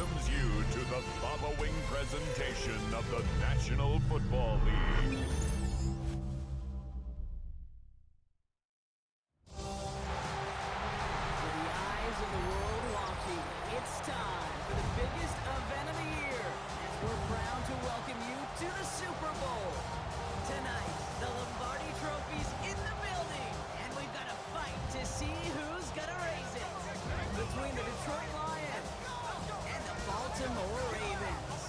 welcomes you to the following presentation of the National Football League. With the eyes of the world watching, it's time for the biggest event of the year as we're proud to welcome you to the Super Bowl. Tonight, the Lombardi Trophy's in the building, and we've got a fight to see who's gonna raise it between the Detroit Lions and the Baltimore Ravens.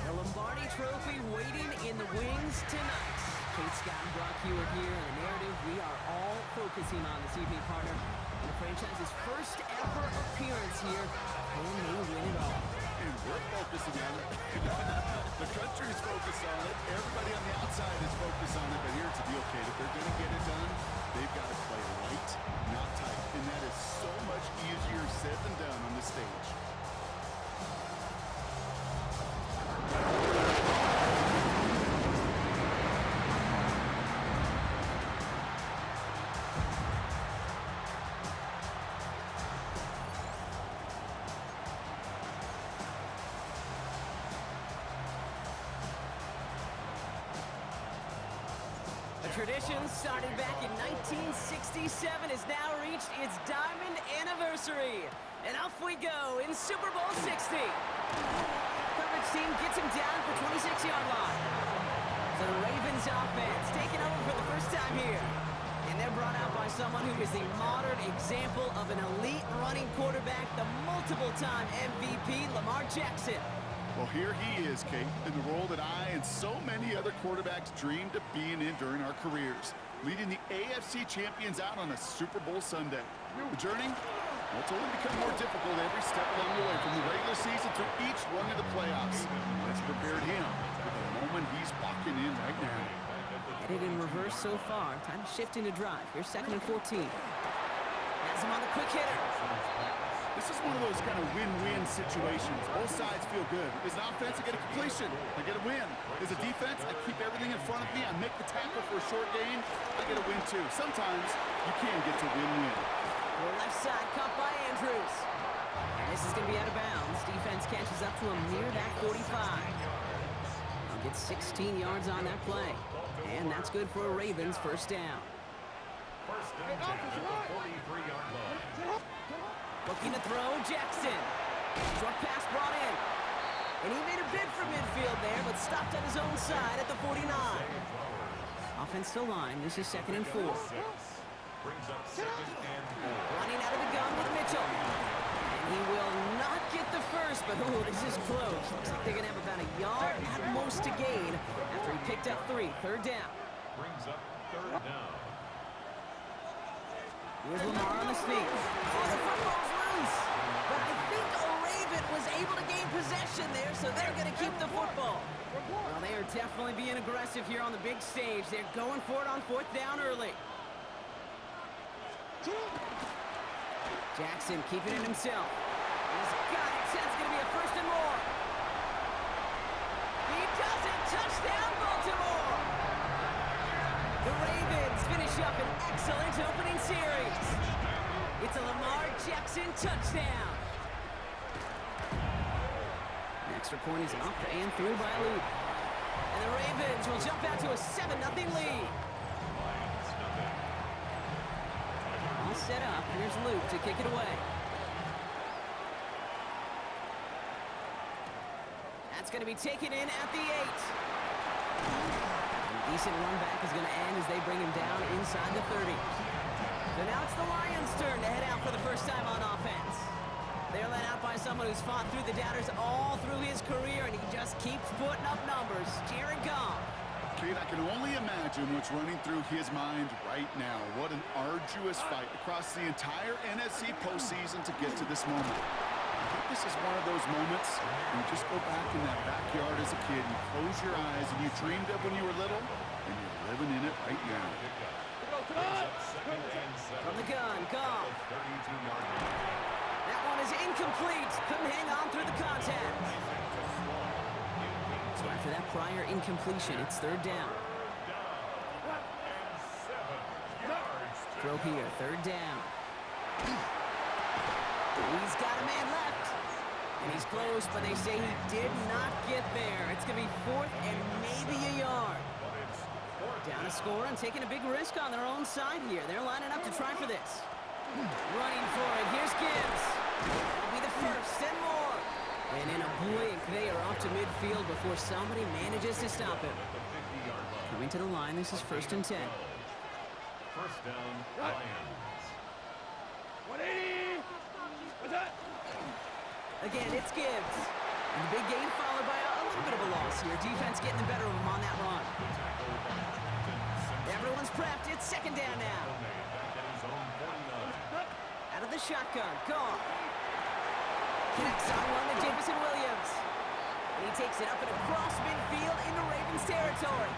The Lombardi Trophy waiting in the wings tonight. Kate, Scott, and Brock Hewitt here, and the narrative we are all focusing on this evening, partner. And the franchise's first ever appearance here, and they win it all. And we're focusing on it. The country's focused on it. Everybody on the outside is focused on it. But here's the deal, Kate. If they're going to get it done, they've got to play light, not tight. And that is so much easier said than done on the stage. Tradition started back in 1967 has now reached its diamond anniversary. And off we go in Super Bowl 60. Coverage team gets him down for 26-yard line. So the Ravens offense taking over for the first time here. And they're brought out by someone who is the modern example of an elite running quarterback, the multiple-time MVP, Lamar Jackson. Well, here he is, Kate, in the role that I and so many other quarterbacks dreamed of being in during our careers, leading the AFC champions out on a Super Bowl Sunday. The journey, well, it's only become more difficult every step along the way, from the regular season through each run of the playoffs. That's prepared him for the moment he's walking in right now. Headed in reverse so far. Time to shift into drive. Here's 2nd and 14. Has him on the quick hitter. This is one of those kind of win-win situations. Both sides feel good. As an offense, I get a completion. I get a win. As a defense, I keep everything in front of me. I make the tackle for a short gain. I get a win, too. Sometimes you can get to win-win. The left side caught by Andrews. And this is going to be out of bounds. Defense catches up to him near that 45. He'll get 16 yards on that play. And that's good for a Ravens first down. First down at the 43-yard line. Looking to throw, Jackson. Short pass brought in. And he made a bid for midfield there, but stopped on his own side at the 49. Offensive line, this is 2nd and 4. Brings up 2nd and 4. Running out of the gun with Mitchell. And he will not get the first, but ooh, this is close. Looks like they're going to have about a yard at most to gain after he picked up 3. Third down. Brings up 3rd down. Here's Lamar on the sneak. Oh, the football's loose. But I think a Raven was able to gain possession there, so they're going to keep the football. Well, they are definitely being aggressive here on the big stage. They're going for it on 4th down early. Jackson keeping it himself. He's got it. That's going to be a 1st and more. He does it. Touchdown, Baltimore. The Ravens finish up an excellent opening series. It's a Lamar Jackson touchdown. The extra point is up and through by Luke. And the Ravens will jump out to a 7-0 lead. All set up. Here's Luke to kick it away. That's going to be taken in at the 8. Decent run back is going to end as they bring him down inside the 30. So now it's the Lions' turn to head out for the first time on offense. They're led out by someone who's fought through the doubters all through his career, and he just keeps putting up numbers. Jared Goff. Kate, I can only imagine what's running through his mind right now. What an arduous fight across the entire NFC postseason to get to this moment. I think this is one of those moments when you just go back in that backyard as a kid, you close your eyes, and you dreamed of when you were little, and you're living in it right now. From the gun, Goff. That one is incomplete. Couldn't hang on through the contact. So after that prior incompletion, it's 3rd down. Throw here, 3rd down. He's got a man left. And he's close, but they say he did not get there. It's going to be 4th and maybe a yard. Down a score and taking a big risk on their own side here. They're lining up to try for this. Running for it. Here's Gibbs. That'll be the first and more. And in a blink, they are off to midfield before somebody manages to stop him. Coming to the line, this is 1st and 10. First down, Lions. 180! What's that? Again, it's Gibbs. And the big gain followed by a little bit of a loss here. Defense getting the better of him on that run. Everyone's prepped. It's 2nd down now. Out of the shotgun. Goff. Connects on one to Jameson Williams. And he takes it up and across midfield into Ravens territory.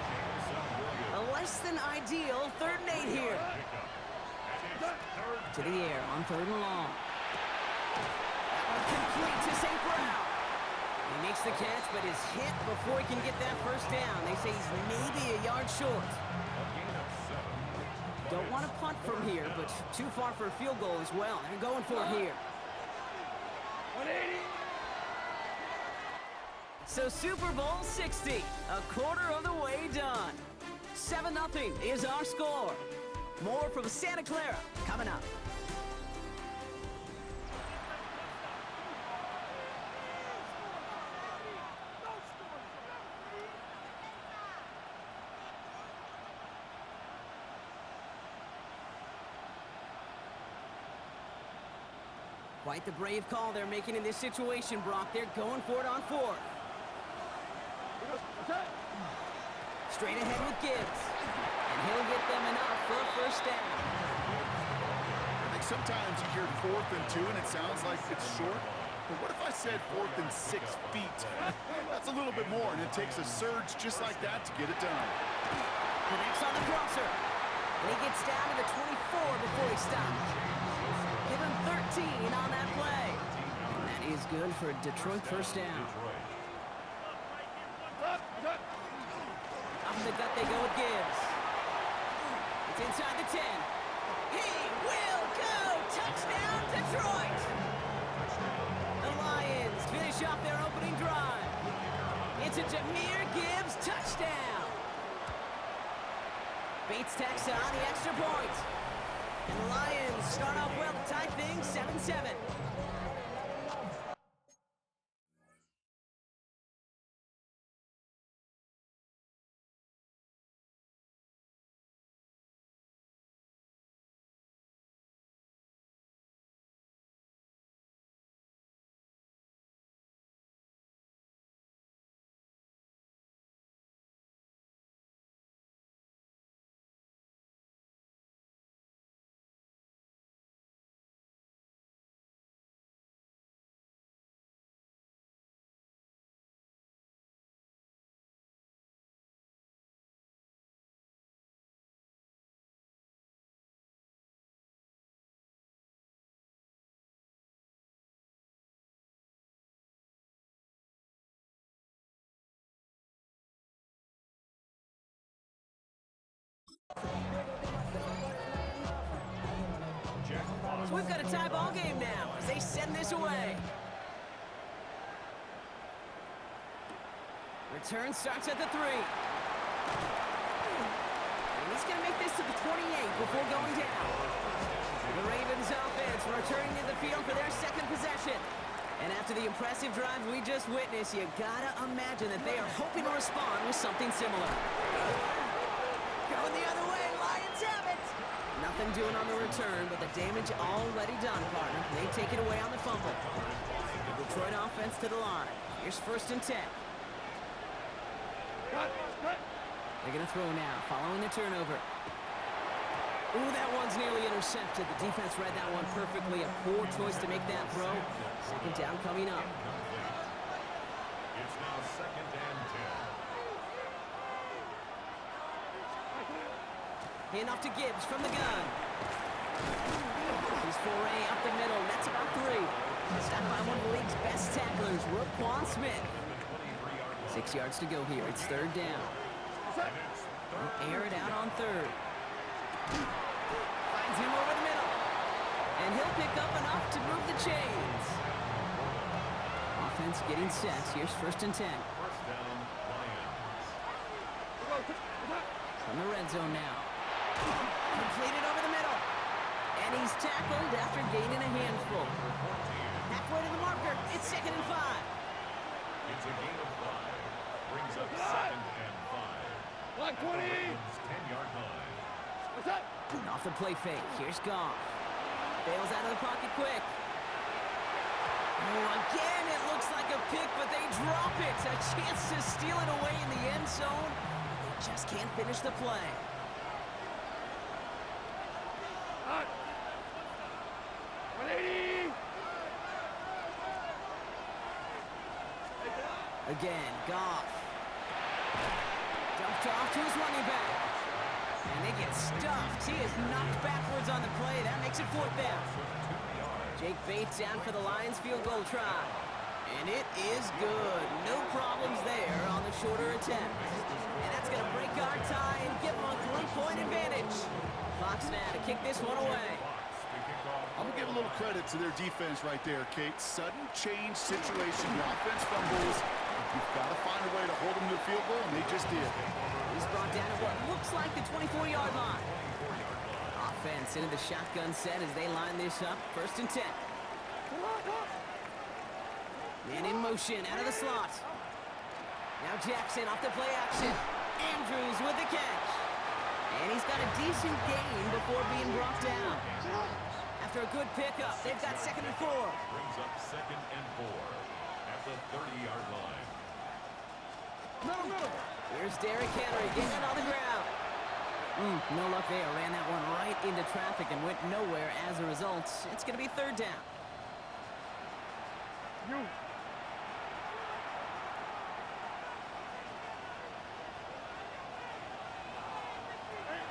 A less than ideal 3rd and 8 here. To the air on 3rd and long. Complete to St. Brown. He makes the catch, but is hit before he can get that first down. They say he's maybe a yard short. Don't want to punt from here, but too far for a field goal as well. They're going for it here. 180! So Super Bowl 60, a quarter of the way done. 7-0 is our score. More from Santa Clara coming up. Quite the brave call they're making in this situation, Brock. They're going for it on 4th. Straight ahead with Gibbs. And he'll get them enough for a first down. I think sometimes you hear 4th and 2 and it sounds like it's short. But what if I said 4th and 6 feet? That's a little bit more, and it takes a surge just like that to get it done. Connects on the crosser. And he gets down to the 24 before he stops. Give him 13 on that play. And that is good for a Detroit first down. Off the gut they go with Gibbs. It's inside the 10. He will go! Touchdown, Detroit! The Lions finish off their opening drive. It's a Jahmyr Gibbs touchdown. Bates tacks on the extra point. And the Lions start off well to tie things 7-7. So we've got a tie ball game now as they send this away. Return starts at the 3. And he's going to make this to the 28 before going down. The Ravens offense returning to the field for their second possession. And after the impressive drive we just witnessed, you gotta imagine that they are hoping to respond with something similar. Going the other way, Lions have it! Nothing doing on the return, but the damage already done, partner. They take it away on the fumble. The Detroit offense to the line. Here's 1st and 10. They're going to throw now, following the turnover. Ooh, that one's nearly intercepted. The defense read that one perfectly. A poor choice to make that throw. 2nd down coming up. It's now 2nd and 10. Hand off to Gibbs from the gun. His foray up the middle. That's about 3. Stopped by one of the league's best tacklers, Roquan Smith. 6 yards to go here. It's 3rd down. They'll air it out on 3rd. Finds him over the middle. And he'll pick up enough to move the chains. offense getting set. Here's 1st and 10. First down, Lions. From the red zone now. Completed over the middle. And he's tackled after gaining a handful. Halfway to the marker. It's 2nd and 5. It's a gain of 5. Brings up 2nd and 5. 120. 10-yard line. What's that? Off the play fake. Here's Goff. Bails out of the pocket quick. Oh, again, it looks like a pick, but they drop it. A chance to steal it away in the end zone. They just can't finish the play. Hot. 180. Again, Goff. Dumped off to his running back. And they get stuffed. He is knocked backwards on the play. That makes it 4th down. Jake Bates down for the Lions field goal try. And it is good. No problems there on the shorter attempt. And that's going to break our tie and give them a 3-point advantage. Fox now to kick this one away. I'm going to give a little credit to their defense right there, Kate. Sudden change situation. The offense fumbles. You've got to find a way to hold them to the field goal, and they just did. He's brought down at what looks like the 24-yard line. Offense into the shotgun set as they line this up. 1st and 10. Man in motion out of the slot. Now Jackson off the play action. Andrews with the catch. And he's got a decent gain before being brought down. After a good pickup, they've got 2nd and 4. Brings up 2nd and 4 at the 30-yard line. Middle. Here's Derrick Henry getting it on the ground. No luck there. Ran that one right into traffic and went nowhere as a result. It's going to be 3rd down. You.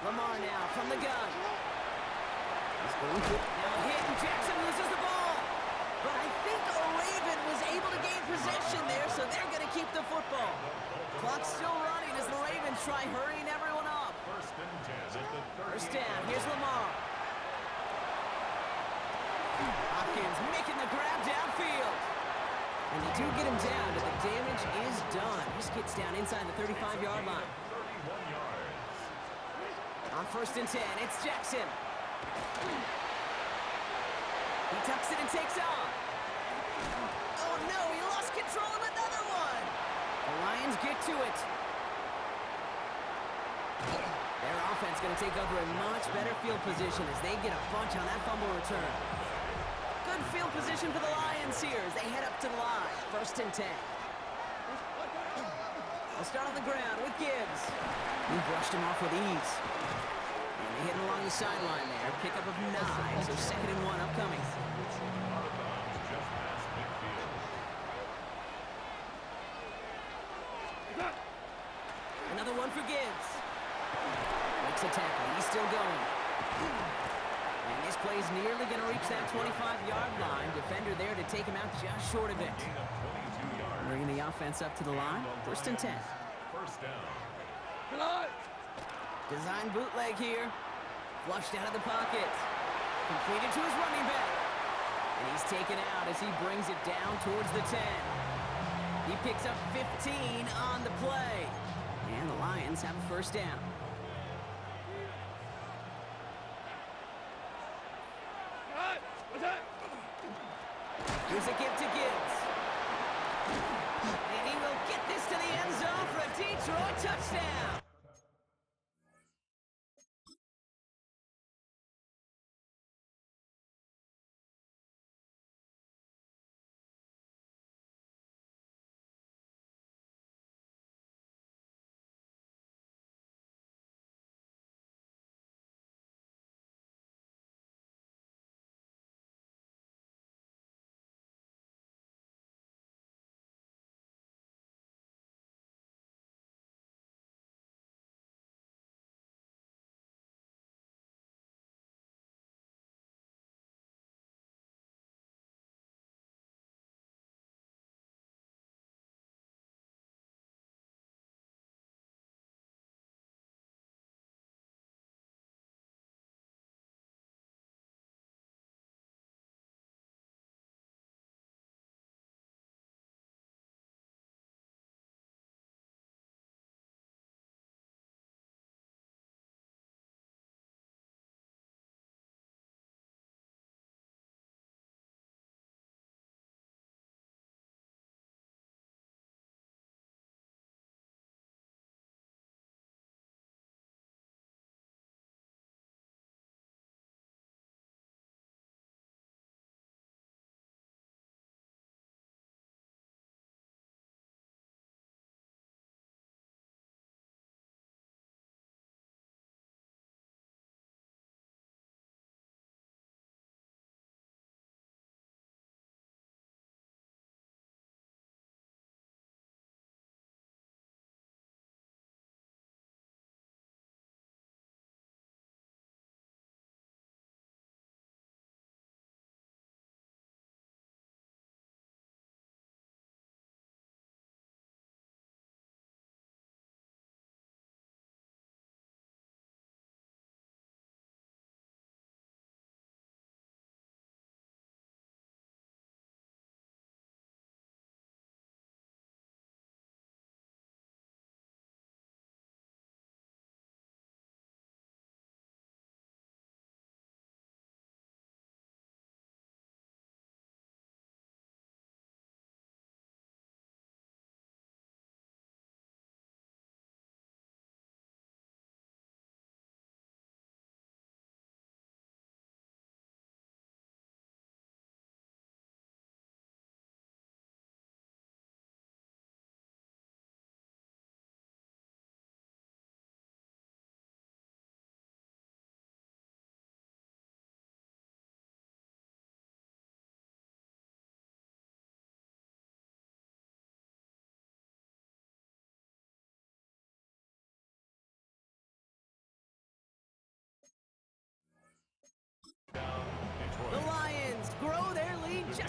Lamar now from the gun. He's going to now hit, and Jackson loses the ball. But I think O'Raven was able to gain possession there, so they're going to keep the football. Clock's still running as the Ravens try hurrying everyone up. 1st and 10 at the 30. 1st down. Here's Lamar. Hopkins making the grab downfield. And they do get him down, but the damage is done. This gets down inside the 35-yard line. 31 yards. On 1st and 10, it's Jackson. He tucks it and takes off. Oh no, he lost control of another one. The Lions get to it. Their offense going to take over a much better field position as they get a bunch on that fumble return. Good field position for the Lions here as they head up to the line. 1st and 10. They'll start on the ground with Gibbs. He brushed him off with ease. And they hit him along the sideline there. Pickup of 9, so 2nd and 1 upcoming. Out of bounds just past midfield. Another one for Gibbs. Makes a tackle. He's still going. And this play's nearly going to reach that 25-yard line. Defender there to take him out just short of it. Gain of 22 yards. Bringing the offense up to the line. 1st and 10. 1st down. Good eye. Design bootleg here. Flushed out of the pocket. Completed to his running back. And he's taken out as he brings it down towards the 10. He picks up 15 on the play. And the Lions have a 1st down. Hot. What's that? Here's a gift to Gibbs. And he will get this to the end zone for a Detroit touchdown.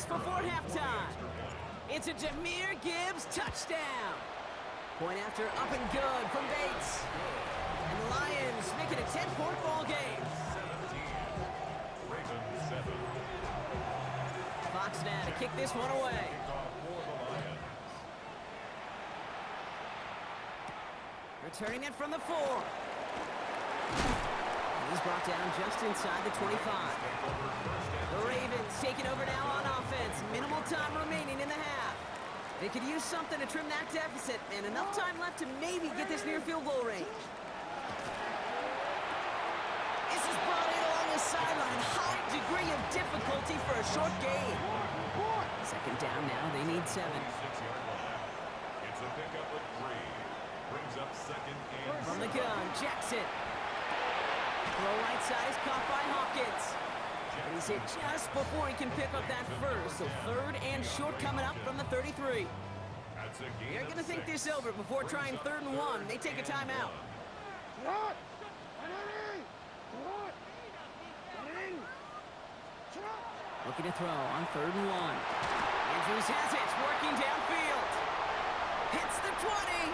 just before halftime. It's a Jahmyr Gibbs touchdown. Point after up and good from Bates. And the Lions make it a 10-point ball game. 17. Ravens 7. Fox now to kick this one away. Kickoff for the Lions. Returning it from the 4. He's brought down just inside the 25. The Ravens taking over now on offense. Minimal time remaining in the half. They could use something to trim that deficit, and enough time left to maybe get this near field goal range. This is brought in along the sideline. High degree of difficulty for a short gain. Second down now. They need 7. 6-yard line. It's a pickup of 3. Brings up second and From the gun, Jackson. Throw right side is caught by Hopkins. And he's hit just before he can pick up that first. So 3rd and short coming up from the 33. That's a gain They're of going to think 6. this over before trying 3rd and 1. They take a timeout. Looking to throw on 3rd and 1. Andrews has it, working downfield. Hits the 20.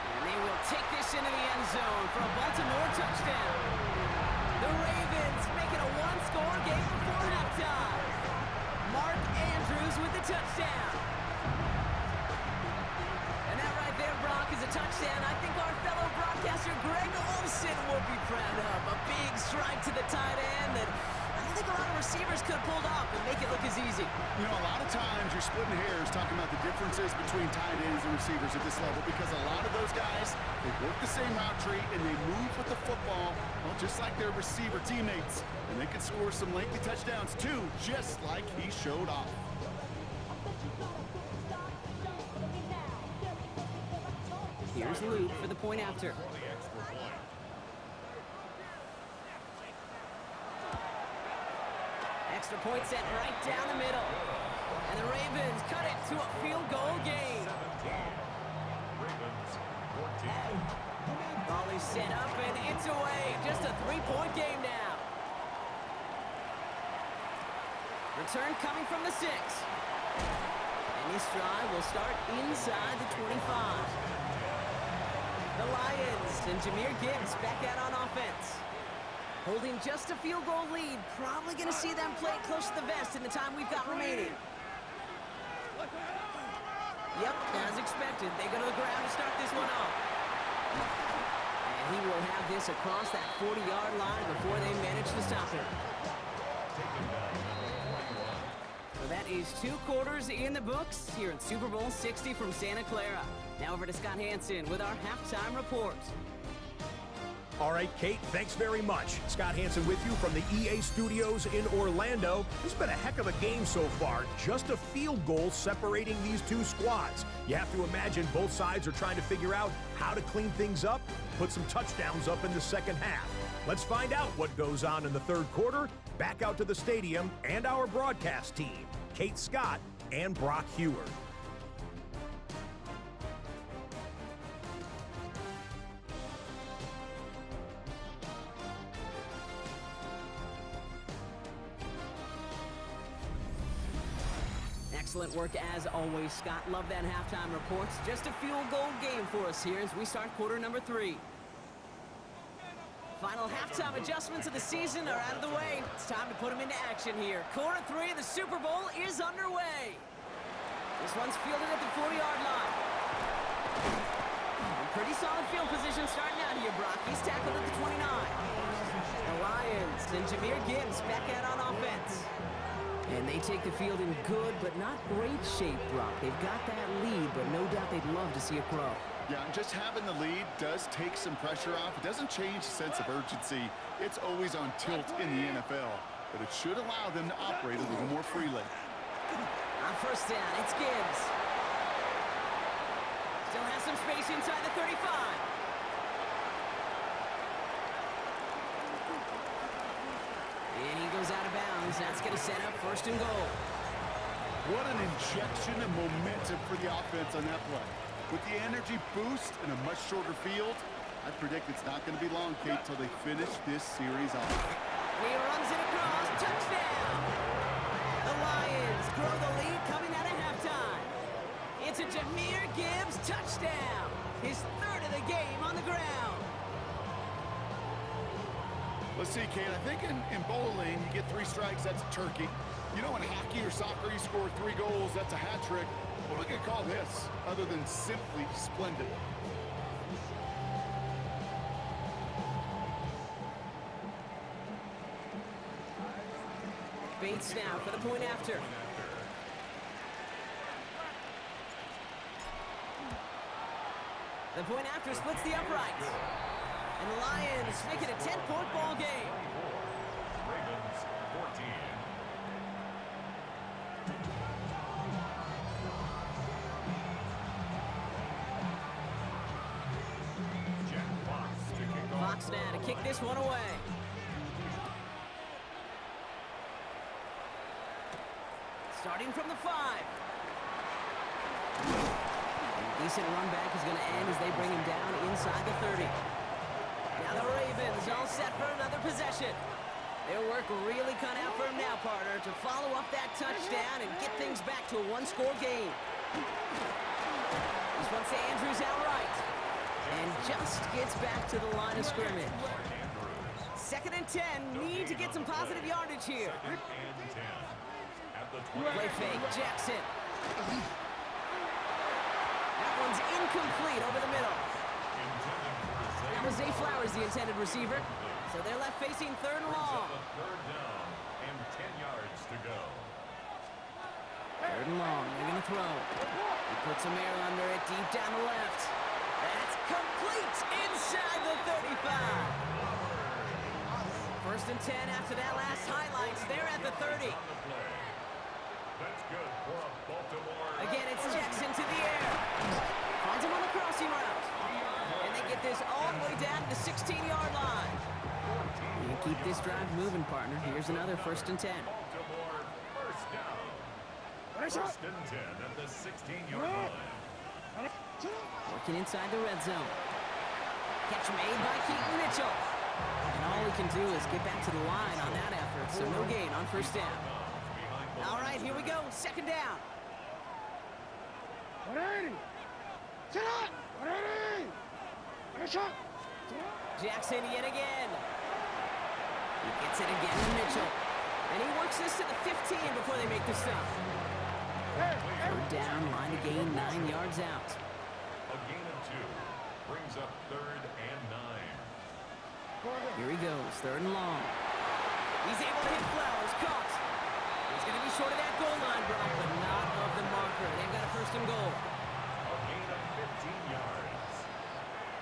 And they will take this into the end zone for a Baltimore touchdown. The Ravens make it a 1-score game before halftime. Mark Andrews with the touchdown. And that right there, Brock, is a touchdown I think our fellow broadcaster Greg Olsen will be proud of. A big strike to the tight end that I don't think a lot of receivers could have pulled off and make it look as easy. You know, a lot of times you're splitting hairs talking about the differences between tight ends and receivers at this level because a lot of those guys, they work the same route tree and they move with the football, well, just like their receiver teammates. And they can score some lengthy touchdowns too, just like he showed off. Here's Luke for the point after. For the extra point. Extra point set right down the middle. And the Ravens cut it to a field goal game. 17. Ravens 14. Ball is set up and it's away. Just a 3-point game now. Return coming from the 6. And this drive will start inside the 25. The Lions and Jahmyr Gibbs back out on offense. Holding just a field goal lead. Probably going to see them play it close to the vest in the time we've got remaining. Yep, as expected. They go to the ground to start this one off. And he will have this across that 40-yard line before they manage to stop him. So that is 2 quarters in the books here in Super Bowl 60 from Santa Clara. Now over to Scott Hansen with our halftime report. All right, Kate, thanks very much. Scott Hansen with you from the EA Studios in Orlando. This has been a heck of a game so far. Just a field goal separating these 2 squads. You have to imagine both sides are trying to figure out how to clean things up, put some touchdowns up in the second half. Let's find out what goes on in the 3rd quarter. Back out to the stadium and our broadcast team, Kate Scott and Brock Heward. Excellent work as always, Scott. Love that halftime reports. Just a field goal game for us here as we start quarter number 3. Final halftime adjustments of the season are out of the way. It's time to put them into action here. Quarter 3 of the Super Bowl is underway. This one's fielded at the 40-yard line. Pretty solid field position starting out here, Brock. He's tackled at the 29. The Lions and Jahmyr Gibbs back out on offense. And they take the field in good but not great shape, Brock. They've got that lead, but no doubt they'd love to see it grow. Yeah, just having the lead does take some pressure off. It doesn't change the sense of urgency. It's always on tilt in the NFL, but it should allow them to operate a little more freely. On first down, it's Gibbs. Still has some space inside the 35. And he goes out of bounds. That's going to set up 1st and goal. What an injection of momentum for the offense on that play. With the energy boost and a much shorter field, I predict it's not going to be long, Kate, till they finish this series off. He runs it across. Touchdown! The Lions see, Kate, I think in bowling, you get 3 strikes, that's a turkey. You know, in hockey or soccer, you score 3 goals, that's a hat trick. What are we going to call this, other than simply splendid? Bates now for the point after. The point after splits the uprights. And the Lions make it a 10-point ball game. Ravens 14. Jack Fox to kick off. Fox now to kick this one away. Starting from the 5. Decent run back is going to end as they bring him down inside the 30. Now the Ravens all set for another possession. Their work really cut out for him now, partner, to follow up that touchdown and get things back to a 1-score game. This one's to Andrews outright. And just gets back to the line of scrimmage. 2nd and 10. Need to get some positive yardage here. 2nd and 10. At the 20. Play fake, Jackson. That one's incomplete over the middle. That was Zay Flowers, the intended receiver. So they're left facing 3rd and long. 3rd down and 10 yards to go. 3rd and long, they're gonna throw. He puts some air under it, deep down the left. That's complete inside the 35. 1st and 10 after that last highlights. They're at the 30. That's good for a Baltimore. Again, it's Jackson to the air. Finds him on the crossing route. And they get this all the way down to the 16-yard line. You keep this drive moving, partner. Here's another 1st and 10. Baltimore first down. 1st and 10 at the 16-yard line. Working inside the red zone. Catch made by Keaton Mitchell. And all he can do is get back to the line on that effort, so no gain on 1st down. All right, here we go. 2nd down. Jackson yet again. He gets it again to Mitchell. And he works this to the 15 before they make the stop. 3rd down, line to gain 9 yards out. A gain of 2 brings up 3rd and 9. Here he goes, 3rd and long. He's able to hit Flowers, caught. He's going to be short of that goal line, Brock, but not of the marker. They've got a 1st and goal. A gain of 15 yards.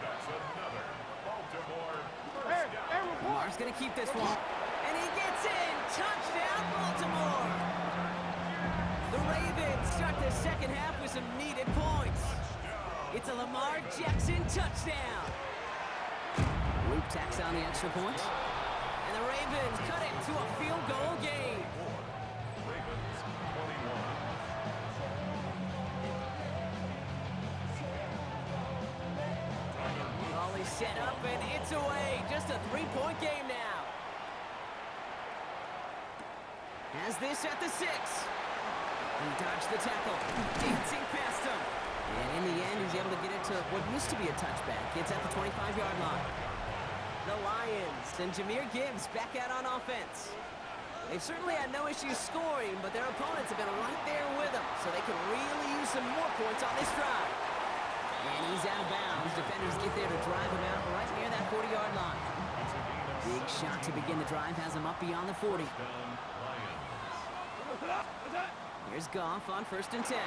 That's another Baltimore first down. Lamar's going to keep this one. And he gets in. Touchdown, Baltimore. The Ravens start the 2nd half with some needed points. It's a Lamar Jackson touchdown. Luke tacks on the extra point. And the Ravens cut it to a field goal game. Ravens 21. Ollie set up and it's away. Just a 3-point game now. Has this at the 6. He dodged the tackle, dancing past him. And in the end, he's able to get it to what used to be a touchback. It's at the 25-yard line. The Lions and Jahmyr Gibbs back out on offense. They've certainly had no issues scoring, but their opponents have been right there with them, so they can really use some more points on this drive. And he's out of bounds. Defenders get there to drive him out right near that 40-yard line. Big shot to begin the drive has him up beyond the 40. Here's Goff on 1st and 10.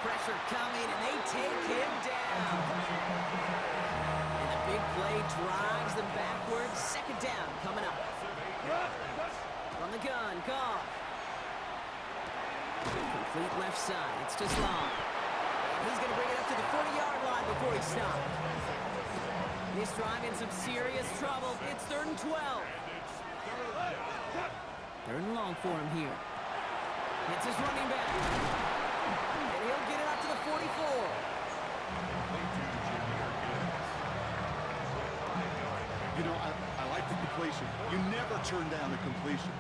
Pressure coming, and they take him down. And the big play drives them backwards. 2nd down coming up. From the gun, Goff. Complete left side. It's to Sloan. He's going to bring it up to the 40-yard line before he stops. This drive in some serious trouble. It's 3rd and 12. 3rd and long for him here. It's his running back. And he'll get it up to the 44. You know, I like the completion. You never turn down a completion.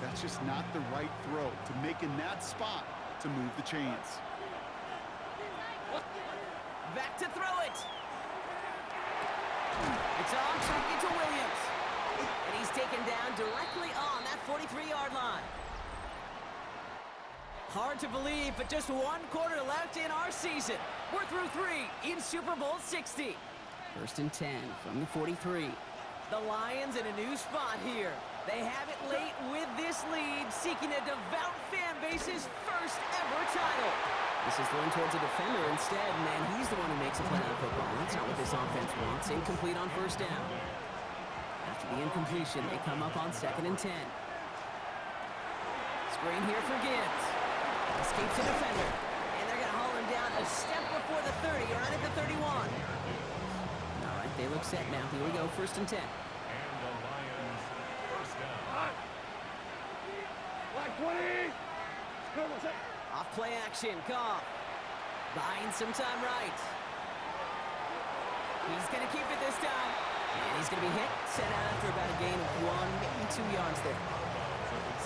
That's just not the right throw to make in that spot to move the chains. Back to throw it. It's on target to Williams. And he's taken down directly on that 43-yard line. Hard to believe, but just one quarter left in our season. We're through 3 in Super Bowl 60. 1st and 10 from the 43. The Lions in a new spot here. They have it late with this lead, seeking a devout fan base's first ever title. This is thrown towards a defender instead, and he's the one who makes a play on football. That's not what this offense wants. Incomplete on 1st down. After the incompletion, they come up on 2nd and 10. Screen here for Gibbs. Escapes a defender. And they're going to haul him down a step before the 30, right at the 31. All right, they look set now. Here we go, 1st and 10. And the Lions, first down. Hot. Black 20. Come on, set. Off play action, Goff. Buying some time right. He's going to keep it this time. And he's going to be hit, set out after about a gain of 1, maybe 2 yards there.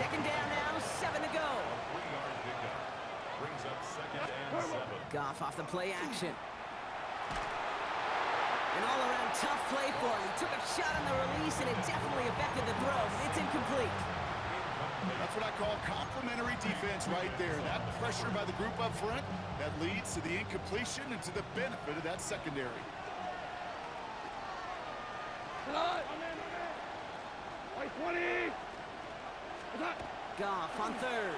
2nd down now, 7 to go. 3-yard pickup. Brings up 2nd and 7. Goff off the play action. An all-around tough play for him. He took a shot on the release, and it definitely affected the throw, but it's incomplete. That's what I call complimentary defense right there. That pressure by the group up front, that leads to the incompletion and to the benefit of that secondary. Hot. White 20. Hot. Goff on 3rd.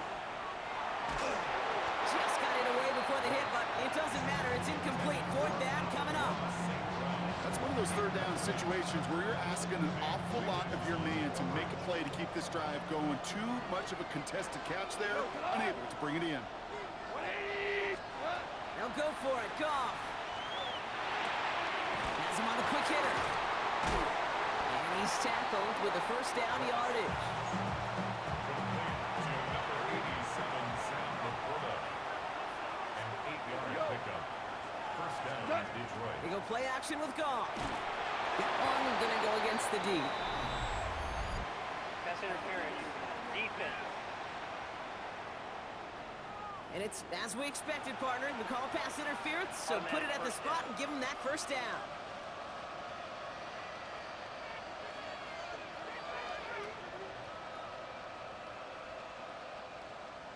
Just got it away before the hit, but it doesn't matter. It's incomplete. 4th down coming up. That's one of those 3rd down situations where you're asking an awful lot of your man to make a play to keep this drive going. Too much of a contested catch there, unable to bring it in. 180. Hot. They'll go for it. Goff. Has him on the quick hitter. And he's tackled with the 1st down yardage. To number 87, Sam Laporta. An 8-yard pickup. First down, Detroit. They go play action with Goff. That one gonna go against the D. Pass interference. Defense. And it's as we expected, partner. We call pass interference, so put it at the spot and give him that 1st down.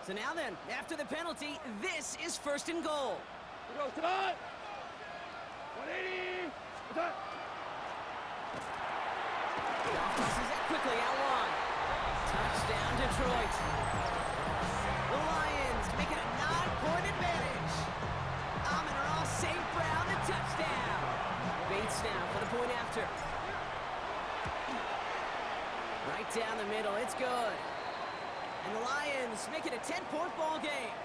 So now then, after the penalty, this is 1st and goal. Here goes tonight. 180. Hot. Goff tosses it quickly out wide. Touchdown, Detroit. The Lions make it a 9-point advantage. Amon-Ra St. Brown, the touchdown. Bates now for the point after. Right down the middle, it's good. And the Lions make it a 10-point ball game.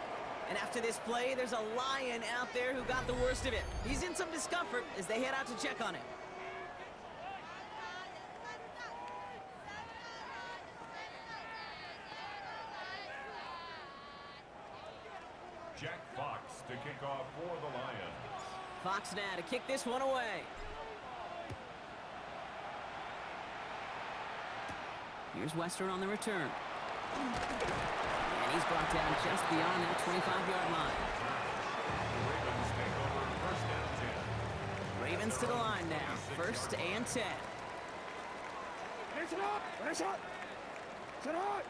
And after this play, there's a Lion out there who got the worst of it. He's in some discomfort as they head out to check on him. Jack Fox to kick off for the Lions. Fox now to kick this one away. Here's Western on the return. And he's brought down just beyond that 25-yard line. Ravens take over 1st and 10. Ravens to the line now. 1st and 10. Here's it up. Here's it. Set up.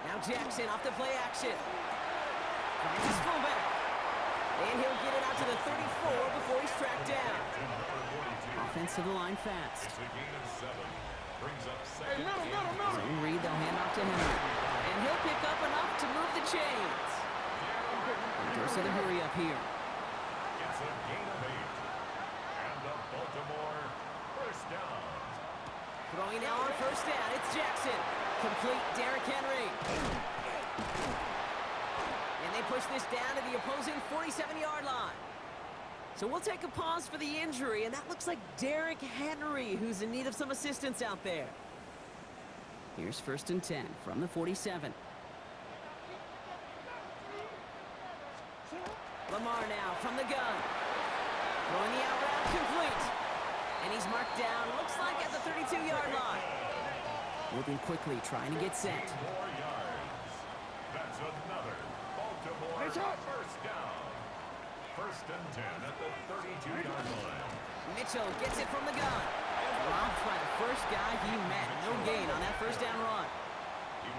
Now Jackson off the play action. Finds his fullback. And he'll get it out to the 34 before he's tracked down. To number 42. Offense to the line fast. It's a gain of 7. Brings up 2nd and Zone read, they'll hand off to Henry. And he'll pick up enough to move the chains. And goes to the hurry up here. It's a gain of 8. And the Baltimore first down. Throwing now on 1st down, it's Jackson. Complete Derrick Henry. And they push this down to the opposing 47-yard line. So we'll take a pause for the injury, and that looks like Derrick Henry, who's in need of some assistance out there. Here's 1st and 10 from the 47. Lamar now from the gun. Throwing the out route complete. And he's marked down, looks like at the 32-yard line. Moving quickly, trying to get set. 4 yards. That's another Baltimore Heads up. first down. 1st and 10 at the 32-yard line. Mitchell gets it from the gun. Robbed by the first guy he met. No gain on that first down run.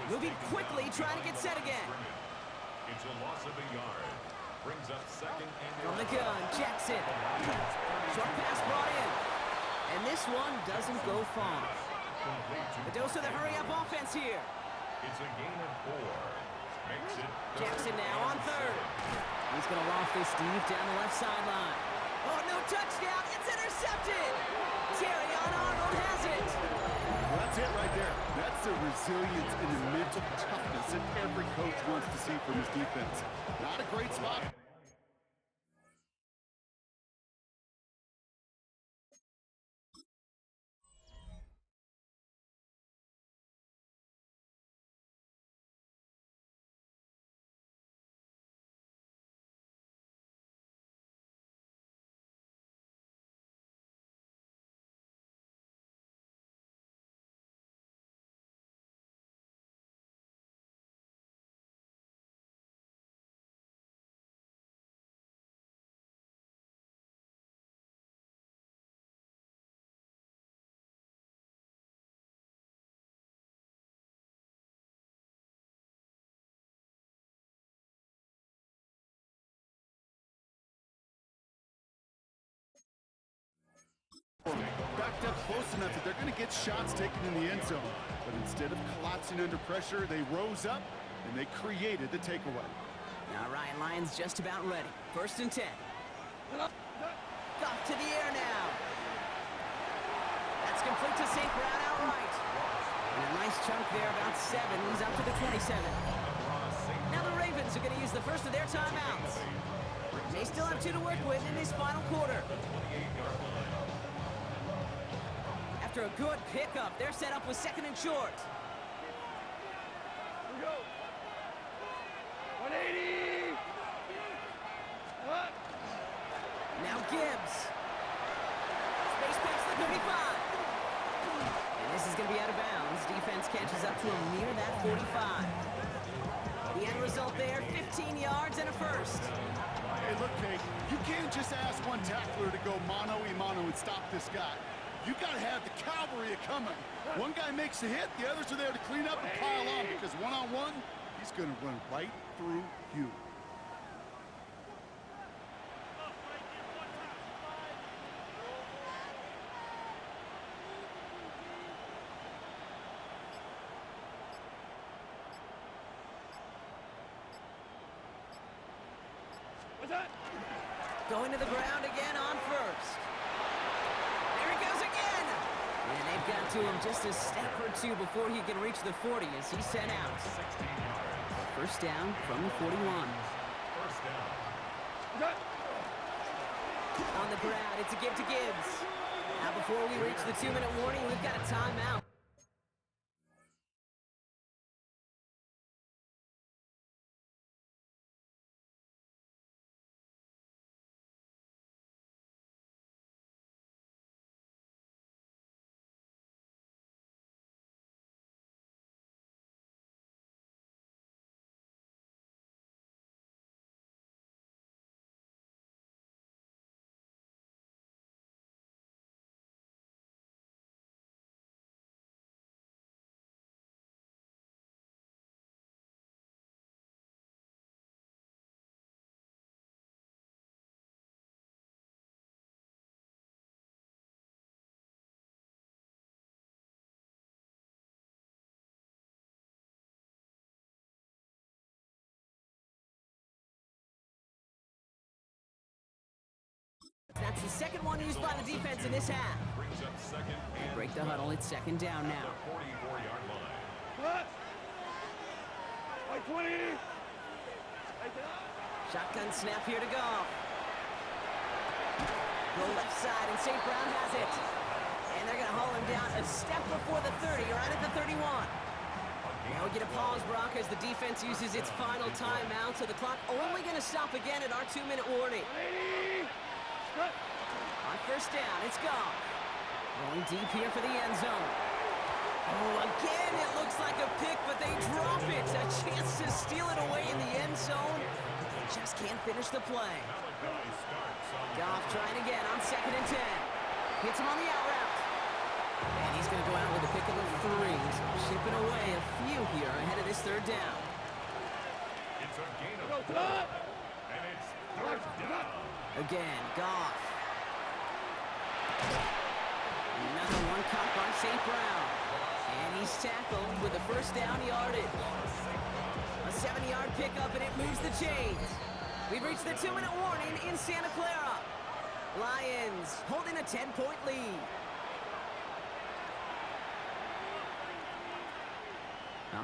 Moving quickly, trying to get set again. It's a loss of a yard. Brings up second and From the gun, Jackson. Short pass brought in. And this one doesn't go far. The dose of the hurry-up offense here. It's a gain of 4. Makes it Jackson now on third. He's going to loft this deep down the left sideline. Oh, no touchdown. It's intercepted. Terrion Arnold has it. Well, that's it right there. That's the resilience and the mental toughness that every coach wants to see from his defense. Not a great spot. Backed up close enough that they're going to get shots taken in the end zone. But instead of collapsing under pressure, they rose up and they created the takeaway. Now Ryan Lyons just about ready. 1st and 10. Off to the air now. That's complete to St. Brown outright. And a nice chunk there, about 7. He's up to the 27. Now the Ravens are going to use the first of their timeouts. They still have 2 to work with in this final quarter. After a good pickup, they're set up with 2nd and short. Here we go. 180. Now Gibbs. Space past the 35. And this is going to be out of bounds. Defense catches up to him near that 45. The end result there, 15 yards and a first. Hey, look, Kate, you can't just ask one tackler to go mano-a-mano and stop this guy. You got to have the cavalry coming. One guy makes a hit, the others are there to clean up and pile on, because one-on-one, he's going to run right through you. What's that? Going to the ground again on first. There he goes again. And they've got to him just a step or 2 before he can reach the 40 as he's sent out. 16 yards. First down from the 41. First down. What's that? On the ground, it's a give to Gibbs. Now before we reach the 2-minute warning, we've got a timeout. That's the second one used by the defense in this half. Brings up second and Break the huddle, it's 2nd down now. 44-yard line. What? White 20. Shotgun snap here to Goff. Go left side, and St. Brown has it. And they're going to haul him down a step before the 30, right at the 31. Now we get a pause, Brock, as the defense uses its final timeout, so the clock only going to stop again at our 2-minute warning. 180. Cut. On first down, it's Goff. Rolling deep here for the end zone. Oh, again, it looks like a pick, but they drop it. A chance to steal it away in the end zone. They just can't finish the play. Goff trying again on 2nd and 10. Hits him on the out route. And he's going to go out with a pick of a 3. So chipping away a few here ahead of this third down. It's a gain of Go, 4. cut! And it's third down. Again, Goff. Another one caught by St. Brown. And he's tackled with the first down yardage. A 7-yard pickup, and it moves the chains. We've reached the 2-minute warning in Santa Clara. Lions holding a 10-point lead.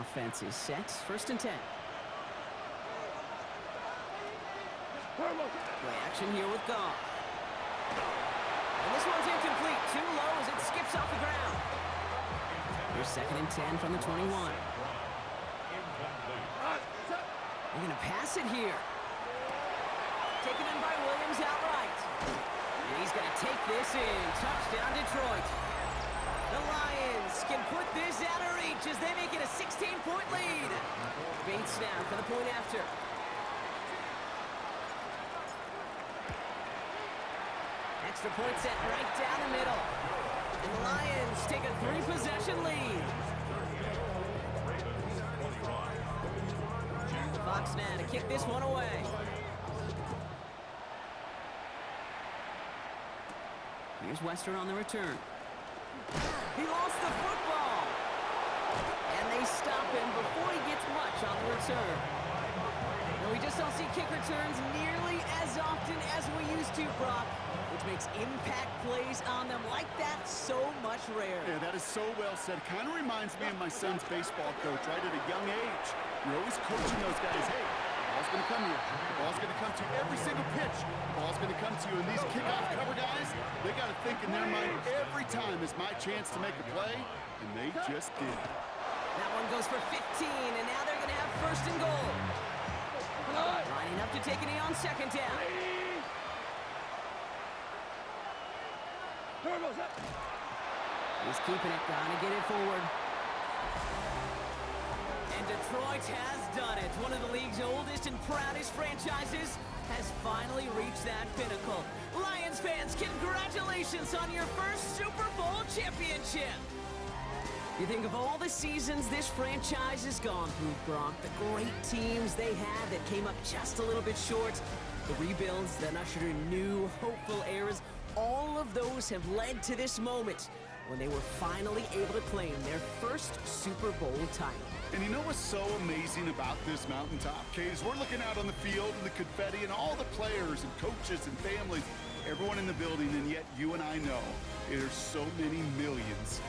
Offense is set. First and 10. Turbo. Play action here with Goff. And this one's incomplete. Too low as it skips off the ground. Here's second and 10 from the 21. Incomplete. Set. They're going to pass it here. Taken in by Williams outright. And he's going to take this in. Touchdown, Detroit. The Lions can put this out of reach as they make it a 16-point lead. Bates now for the point after. Extra point set right down the middle. And the Lions take a 3-possession lead. Fox now to kick this one away. Here's Wester on the return. He lost the football. And they stop him before he gets much on the return. And we just don't see kick returns nearly as often as we used to, Brock, which makes impact plays on them like that so much rarer. Yeah, that is so well said. Kind of reminds me of my son's baseball coach, right at a young age. You're always coaching those guys, hey, ball's going to come to you. Ball's going to come to you every single pitch. Ball's going to come to you. And these kickoff cover guys, they got to think in their mind every time is my chance to make a play, and they just did. That one goes for 15, and now they're going to have first and goal. Lining up to take a knee on second down. Turbo. Set. He's keeping it, gonna get it forward. And Detroit has done it. One of the league's oldest and proudest franchises has finally reached that pinnacle. Lions fans, congratulations on your first Super Bowl championship. You think of all the seasons this franchise has gone through, Brock, the great teams they had that came up just a little bit short, the rebuilds that ushered in new, hopeful eras, all of those have led to this moment when they were finally able to claim their first Super Bowl title. And you know what's so amazing about this mountaintop, Kate, is we're looking out on the field and the confetti and all the players and coaches and families, everyone in the building, and yet you and I know there's so many millions